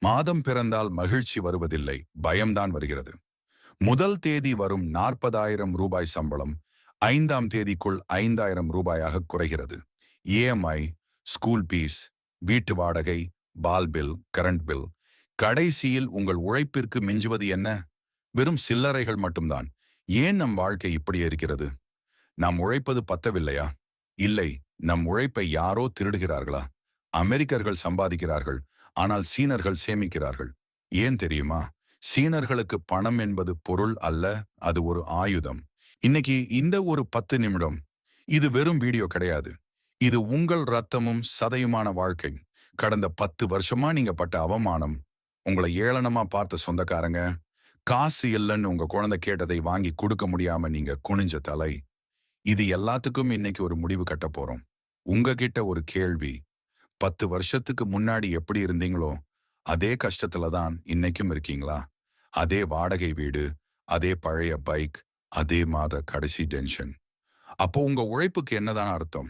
மாதம் பிறந்தால் மகிழ்ச்சி வருவதில்லை, பயம்தான் வருகிறது. முதல் தேதி வரும் 40,000 ரூபாய் சம்பளம் 5ஆம் தேதிக்குள் 5,000 ரூபாயாக குறைகிறது. EMI, ஸ்கூல் பீஸ், வீட்டு வாடகை, பால் பில், கரண்ட் பில். கடைசியில் உங்கள் உழைப்பிற்கு மிஞ்சுவது என்ன? வெறும் சில்லறைகள் மட்டும்தான். ஏன் நம் வாழ்க்கை இப்படி இருக்கிறது? நாம் உழைப்பது பத்தவில்லையா? இல்லை, நம் உழைப்பை யாரோ திருடுகிறார்களா? அமெரிக்கர்கள் சம்பாதிக்கிறார்கள், ஆனால் சீனர்கள் சேமிக்கிறார்கள். ஏன் தெரியுமா? சீனர்களுக்கு பணம் என்பது பொருள் அல்ல, அது ஒரு ஆயுதம். இன்னைக்கு இந்த ஒரு 10 நிமிடம், இது வெறும் வீடியோ கிடையாது. இது உங்கள் ரத்தமும் சதையுமான வாழ்க்கை. கடந்த 10 வருஷமா நீங்க பட்ட அவமானம், உங்களை ஏளனமா பார்த்த சொந்தக்காரங்க, காசு இல்லைன்னு உங்க குழந்தை கேட்டதை வாங்கி கொடுக்க முடியாம நீங்க குனிஞ்ச தலை, இது எல்லாத்துக்கும் இன்னைக்கு ஒரு முடிவு கட்ட போறோம். உங்ககிட்ட ஒரு கேள்வி. 10 வருஷத்துக்கு முன்னாடி எப்படி இருந்தீங்களோ அதே கஷ்டத்துல தான் இன்னைக்கும் இருக்கீங்களா? அதே வாடகை வீடு, அதே பழைய பைக், அதே மாத கடைசி டென்ஷன். அப்போ உங்க உழைப்புக்கு என்னதான் அர்த்தம்?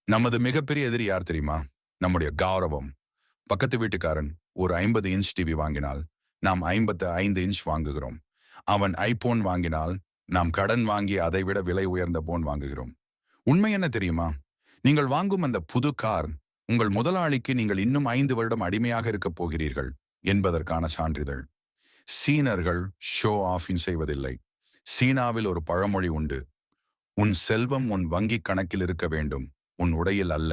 நமது மிகப்பெரிய எதிரி யார் தெரியுமா? நம்முடைய கௌரவம். பக்கத்து வீட்டுக்காரன் ஒரு 50 இன்ச் டிவி வாங்கினால் நாம் 55 இன்ச் வாங்குகிறோம். அவன் ஐபோன் வாங்கினால் நாம் கடன் வாங்கி அதைவிட விலை உயர்ந்த போன் வாங்குகிறோம். உண்மை என்ன தெரியுமா? நீங்கள் வாங்கும் அந்த புது கார் உங்கள் முதலாளிக்கு நீங்கள் இன்னும் 5 வருடம் அடிமையாக இருக்கப் போகிறீர்கள் என்பதற்கான சான்றிதழ். சீனர்கள் ஷோ ஆஃபின் செய்வதில்லை. சீனாவில் ஒரு பழமொழி உண்டு. உன் செல்வம் உன் வங்கி கணக்கில் இருக்க வேண்டும், உன் உடையில் அல்ல.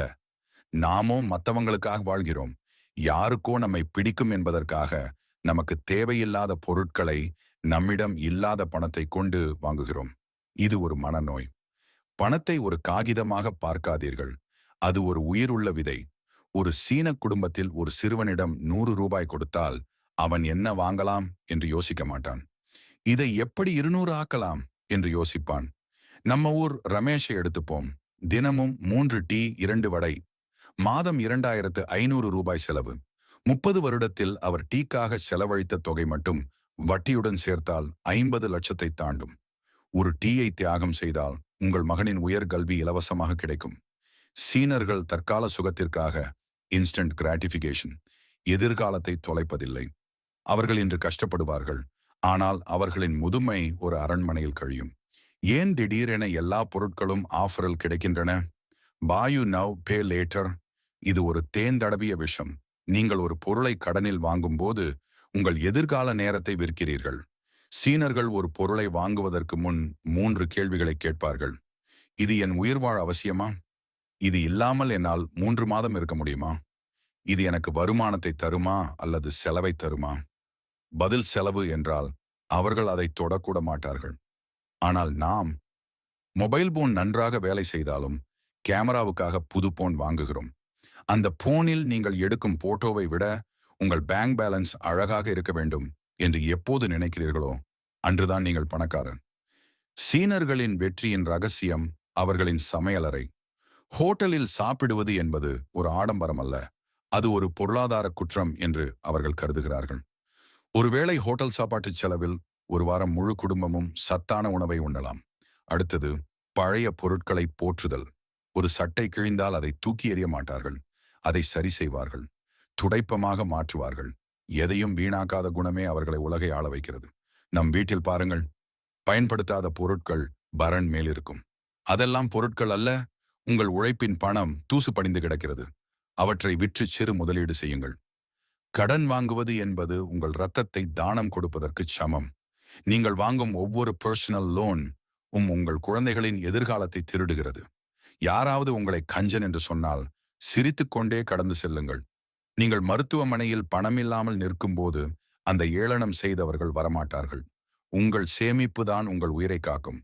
நாமோ மற்றவங்களுக்காக வாழ்கிறோம். யாருக்கோ நம்மை பிடிக்கும் என்பதற்காக நமக்கு தேவையில்லாத பொருட்களை நம்மிடம் இல்லாத பணத்தை கொண்டு வாங்குகிறோம். இது ஒரு மனநோய். பணத்தை ஒரு காகிதமாக பார்க்காதீர்கள். அது ஒரு உயிருள்ள விதை. ஒரு சீன குடும்பத்தில் ஒரு சிறுவனிடம் 100 ரூபாய் கொடுத்தால் அவன் என்ன வாங்கலாம் என்று யோசிக்க மாட்டான். இதை எப்படி 200 ஆக்கலாம் என்று யோசிப்பான். நம்ம ஊர் ரமேஷை எடுத்துப்போம். தினமும் 3 டீ 2 வடை. மாதம் 2,500 ரூபாய் செலவு. 30 வருடத்தில் அவர் டீக்காக செலவழித்த தொகை மட்டும் வட்டியுடன் சேர்த்தால் 50 லட்சத்தை தாண்டும். ஒரு டீயை தியாகம் செய்தால் உங்கள் மகனின் உயர்கல்வி இலவசமாக கிடைக்கும். சீனர்கள் தற்கால சுகத்திற்காக இன்ஸ்டன்ட் கிராட்டிஃபிகேஷன், எதிர்காலத்தை தொலைப்பதில்லை. அவர்கள் இன்று கஷ்டப்படுவார்கள், ஆனால் அவர்களின் முதுமை ஒரு அரண்மனையில் கழியும். ஏன் திடீரென எல்லா பொருட்களும் ஆஃபரில் கிடைக்கின்றன? பாய் யூ நவ், பே லேட்டர். இது ஒரு தேந்தடவிய விஷம். நீங்கள் ஒரு பொருளை கடனில் வாங்கும் போது உங்கள் எதிர்கால நேரத்தை விற்கிறீர்கள். சீனர்கள் ஒரு பொருளை வாங்குவதற்கு முன் 3 கேள்விகளை கேட்பார்கள். இது என் உயிர்வாழ் அவசியமா? இது இல்லாமல் என்னால் 3 மாதம் இருக்க முடியுமா? இது எனக்கு வருமானத்தை தருமா அல்லது செலவை தருமா? பதில் செலவு என்றால் அவர்கள் அதை தொடக்கூட மாட்டார்கள். ஆனால் நாம் மொபைல் போன் நன்றாக வேலை செய்தாலும் கேமராவுக்காக புது போன் வாங்குகிறோம். அந்த போனில் நீங்கள் எடுக்கும் போட்டோவை விட உங்கள் பேங்க் பேலன்ஸ் அழகாக இருக்க வேண்டும் என்று எப்போது நினைக்கிறீர்களோ அன்றுதான் நீங்கள் பணக்காரன். சீனர்களின் வெற்றியின் ரகசியம் அவர்களின் சமையலறை. ஹோட்டலில் சாப்பிடுவது என்பது ஒரு ஆடம்பரம் அல்ல, அது ஒரு பொருளாதார குற்றம் என்று அவர்கள் கருதுகிறார்கள். ஒருவேளை ஹோட்டல் சாப்பாட்டு செலவில் ஒரு வாரம் முழு குடும்பமும் சத்தான உணவை உண்ணலாம். அடுத்தது பழைய பொருட்களை போற்றுதல். ஒரு சட்டை கிழிந்தால் அதை தூக்கி எறிய மாட்டார்கள், அதை சரி செய்வார்கள், துடைப்பமாக மாற்றுவார்கள். எதையும் வீணாக்காத குணமே அவர்களை உலகை ஆள வைக்கிறது. நம் வீட்டில் பாருங்கள், பயன்படுத்தாத பொருட்கள் பரண் மேல் இருக்கும். அதெல்லாம் பொருட்கள் அல்ல, உங்கள் உழைப்பின் பணம் தூசு படிந்து கிடக்கிறது. அவற்றை விற்று சிறு முதலீடு செய்யுங்கள். கடன் வாங்குவது என்பது உங்கள் இரத்தத்தை தானம் கொடுப்பதற்கு சமம். நீங்கள் வாங்கும் ஒவ்வொரு பர்சனல் லோன் உங்கள் குழந்தைகளின் எதிர்காலத்தை திருடுகிறது. யாராவது உங்களை கஞ்சன் என்று சொன்னால் சிரித்துக்கொண்டே கடந்து செல்லுங்கள். நீங்கள் மருத்துவமனையில் பணமில்லாமல் நிற்கும்போது அந்த ஏளனம் செய்தவர்கள் வரமாட்டார்கள். உங்கள் சேமிப்பு தான் உங்கள் உயிரை காக்கும்.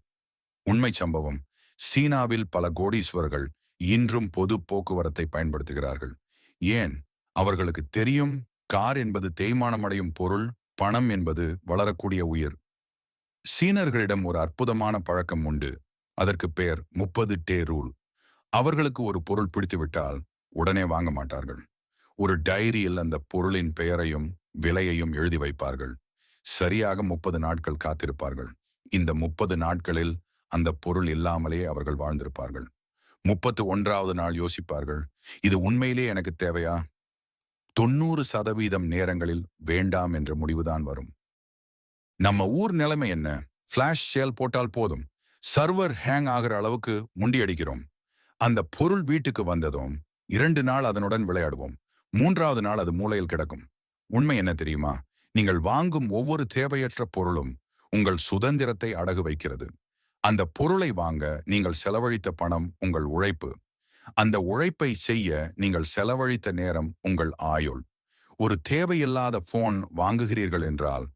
உண்மை சம்பவம். சீனாவில் பல கோடீஸ்வரர்கள் இன்றும் பொது போக்குவரத்தை பயன்படுத்துகிறார்கள். ஏன்? அவர்களுக்கு தெரியும், கார் என்பது தேய்மானமடையும் பொருள், பணம் என்பது வளரக்கூடிய உயிர். சீனர்களிடம் ஒரு அற்புதமான பழக்கம் உண்டு. அதற்கு பெயர் 30 டே ரூல். அவர்களுக்கு ஒரு பொருள் பிடித்துவிட்டால் உடனே வாங்க மாட்டார்கள். ஒரு டைரியில் அந்த பொருளின் பெயரையும் விலையையும் எழுதி வைப்பார்கள். சரியாக 30 நாட்கள் காத்திருப்பார்கள். இந்த 30 நாட்களில் அந்த பொருள் இல்லாமலே அவர்கள் வாழ்ந்திருப்பார்கள். 31வது நாள் யோசிப்பார்கள், இது உண்மையிலே எனக்கு தேவையா? 90% நேரங்களில் வேண்டாம் என்ற முடிவுதான் வரும். நம்ம ஊர் நிலைமை என்ன? ஃபிளாஷ் சேல் போட்டால் போதும், சர்வர் ஹேங் ஆகிற அளவுக்கு முண்டியடிக்கிறோம். அந்த பொருள் வீட்டுக்கு வந்ததும் 2 நாள் அதனுடன் விளையாடுவோம். 3வது நாள் அது மூலையில் கிடக்கும். உண்மை என்ன தெரியுமா? நீங்கள் வாங்கும் ஒவ்வொரு தேவையற்ற பொருளும் உங்கள் சுதந்திரத்தை அடகு வைக்கிறது. அந்த பொருளை வாங்க நீங்கள் செலவழித்த பணம் உங்கள் உழைப்பு. அந்த உழைப்பை செய்ய நீங்கள் செலவழித்த நேரம் உங்கள் ஆயுள். ஒரு தேவையில்லாத போன் வாங்குகிறீர்கள் என்றால்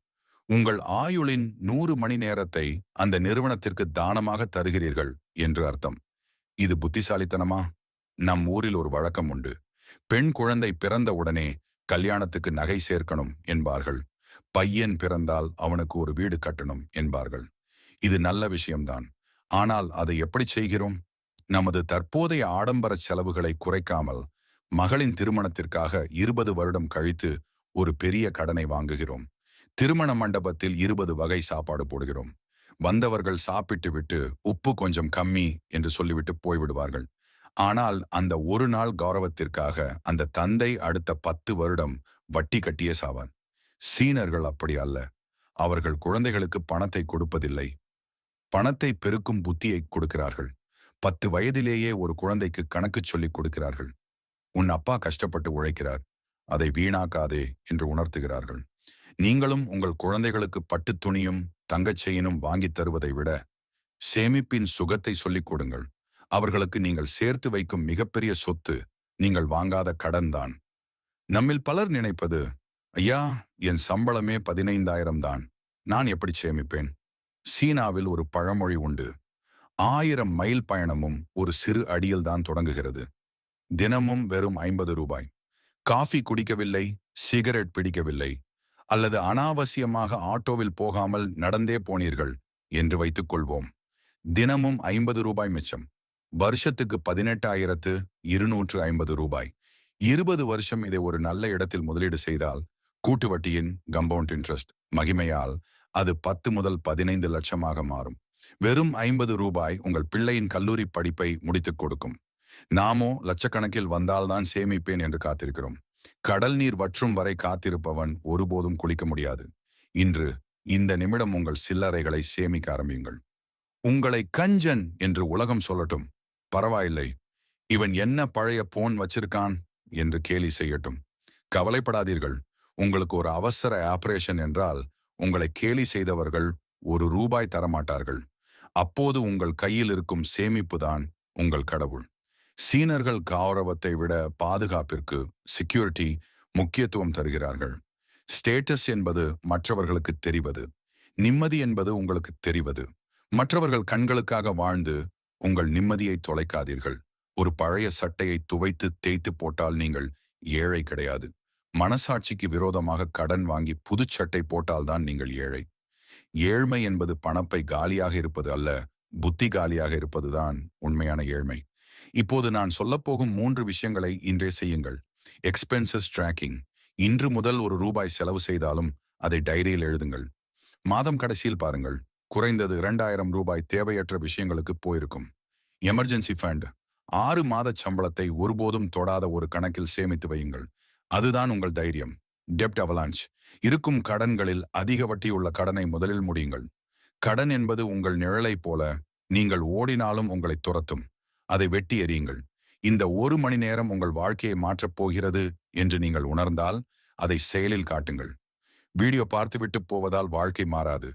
உங்கள் ஆயுளின் 100 மணி நேரத்தை அந்த நிறுவனத்திற்கு தானமாக தருகிறீர்கள் என்று அர்த்தம். இது புத்திசாலித்தனமா? நம் ஊரில் ஒரு வழக்கம் உண்டு. பெண் குழந்தை பிறந்த உடனே கல்யாணத்துக்கு நகை சேர்க்கணும் என்பார்கள். பையன் பிறந்தால் அவனுக்கு ஒரு வீடு கட்டணும் என்பார்கள். இது நல்ல விஷயம்தான். ஆனால் அதை எப்படி செய்கிறோம்? நமது தற்போதைய ஆடம்பர செலவுகளை குறைக்காமல் மகளின் திருமணத்திற்காக 20 வருடம் கழித்து ஒரு பெரிய கடனை வாங்குகிறோம். திருமண மண்டபத்தில் 20 வகை சாப்பாடு போடுகிறோம். வந்தவர்கள் சாப்பிட்டு விட்டு உப்பு கொஞ்சம் கம்மி என்று சொல்லிவிட்டு போய்விடுவார்கள். ஆனால் அந்த ஒரு நாள் கௌரவத்திற்காக அந்த தந்தை அடுத்த 10 வருடம் வட்டி கட்டியே சாவார். சீனர்கள் அப்படி அல்ல. அவர்கள் குழந்தைகளுக்கு பணத்தை கொடுப்பதில்லை, பணத்தை பெருக்கும் புத்தியை கொடுக்கிறார்கள். 10 வயதிலேயே ஒரு குழந்தைக்கு கணக்கு சொல்லிக் கொடுக்கிறார்கள். உன் அப்பா கஷ்டப்பட்டு உழைக்கிறார், அதை வீணாக்காதே என்று உணர்த்துகிறார்கள். நீங்களும் உங்கள் குழந்தைகளுக்கு பட்டுத் துணியும் தங்கச் செயினும் வாங்கித் தருவதை விட சேமிப்பின் சுகத்தை சொல்லிக் கொடுங்கள். அவர்களுக்கு நீங்கள் சேர்த்து வைக்கும் மிகப்பெரிய சொத்து நீங்கள் வாங்காத கடன் தான். நம்மில் பலர் நினைப்பது, ஐயா, என் சம்பளமே 15,000 தான், நான் எப்படி சேமிப்பேன்? சீனாவில் ஒரு பழமொழி உண்டு. 1000 மைல் பயணமும் ஒரு சிறு அடியில் தான் தொடங்குகிறது. தினமும் வெறும் 50 ரூபாய். காஃபி குடிக்கவில்லை, சிகரெட் பிடிக்கவில்லை, அல்லது அனாவசியமாக ஆட்டோவில் போகாமல் நடந்தே போனீர்கள் என்று வைத்துக் கொள்வோம். தினமும் 50 ரூபாய் மிச்சம். வருஷத்துக்கு 18,250 ரூபாய். 20 வருஷம் இதை ஒரு நல்ல இடத்தில் முதலீடு செய்தால் கூட்டு வட்டியின் கம்பவுண்ட் இன்ட்ரெஸ்ட் மகிமையால் அது 10 முதல் 15 லட்சமாக மாறும். வெறும் 50 ரூபாய் உங்கள் பிள்ளையின் கல்லூரி படிப்பை முடித்துக் கொடுக்கும். நாமோ லட்சக்கணக்கில் வந்தால்தான் சேமிப்பேன் என்று காத்திருக்கிறோம். கடல் நீர் வற்றும் வரை காத்திருப்பவன் ஒருபோதும் குளிக்க முடியாது. இன்று இந்த நிமிடம் உங்கள் சில்லறைகளை சேமிக்க ஆரம்பியுங்கள். உங்களை கஞ்சன் என்று உலகம் சொல்லட்டும், பரவாயில்லை. இவன் என்ன பழைய போன் வச்சிருக்கான் என்று கேலி செய்யட்டும். கவலைப்படாதீர்கள். உங்களுக்கு ஒரு அவசர ஆபரேஷன் என்றால் உங்களை கேலி செய்தவர்கள் ஒரு ரூபாய் தரமாட்டார்கள். அப்போது உங்கள் கையில் இருக்கும் சேமிப்பு தான் உங்கள் கடவுள். சீனர்கள் கௌரவத்தை விட பாதுகாப்பிற்கு, செக்யூரிட்டி முக்கியத்துவம் தருகிறார்கள். ஸ்டேட்டஸ் என்பது மற்றவர்களுக்கு தெரிவது, நிம்மதி என்பது உங்களுக்கு தெரிவது. மற்றவர்கள் கண்களுக்காக வாழ்ந்து உங்கள் நிம்மதியை தொலைக்காதீர்கள். ஒரு பழைய சட்டையை துவைத்து தேய்த்து போட்டால் நீங்கள் ஏழை கிடையாது. மனசாட்சிக்கு விரோதமாக கடன் வாங்கி புது சட்டை போட்டால்தான் நீங்கள் ஏழை. ஏழ்மை என்பது பணப்பை காலியாக இருப்பது அல்ல, புத்தி காலியாக இருப்பதுதான் உண்மையான ஏழ்மை. இப்போது நான் சொல்லப்போகும் 3 விஷயங்களை இன்றே செய்யுங்கள். Expenses tracking. இன்று முதல் ஒரு ரூபாய் செலவு செய்தாலும் அதை டைரியில் எழுதுங்கள். மாதம் கடைசியில் பாருங்கள், குறைந்தது 2,000 ரூபாய் தேவையற்ற விஷயங்களுக்கு போயிருக்கும். Emergency fund. 6 மாத சம்பளத்தை ஒருபோதும் தொடாத ஒரு கணக்கில் சேமித்து வையுங்கள். அதுதான் உங்கள் தைரியம். டெப்ட் அவலான்ச். இருக்கும் கடன்களில் அதிக வட்டியுள்ள கடனை முதலில் முடியுங்கள். கடன் என்பது உங்கள் நிழலைப் போல, நீங்கள் ஓடினாலும் உங்களை துரத்தும். அதை வெட்டி எறியுங்கள். இந்த 1 மணி நேரம் உங்கள் வாழ்க்கையை மாற்றப் போகிறது என்று நீங்கள் உணர்ந்தால் அதை செயலில் காட்டுங்கள். வீடியோ பார்த்துவிட்டு போவதால் வாழ்க்கை மாறாது.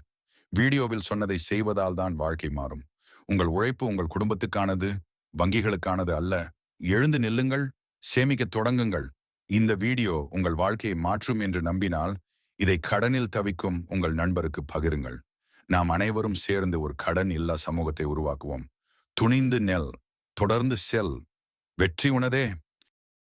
வீடியோவில் சொன்னதை செய்வதால் தான் வாழ்க்கை மாறும். உங்கள் உழைப்பு உங்கள் குடும்பத்துக்கானது, வங்கிகளுக்கானது அல்ல. எழுந்து நில்லுங்கள், சேமிக்க தொடங்குங்கள். இந்த வீடியோ உங்கள் வாழ்க்கையை மாற்றும் என்று நம்பினால் இதை கடனில் தவிக்கும் உங்கள் நண்பருக்கு பகிருங்கள். நாம் அனைவரும் சேர்ந்து ஒரு கடன் இல்லா சமூகத்தை உருவாக்குவோம். துணிந்து நெல், தொடர்ந்து செல். வெற்றி உனதே.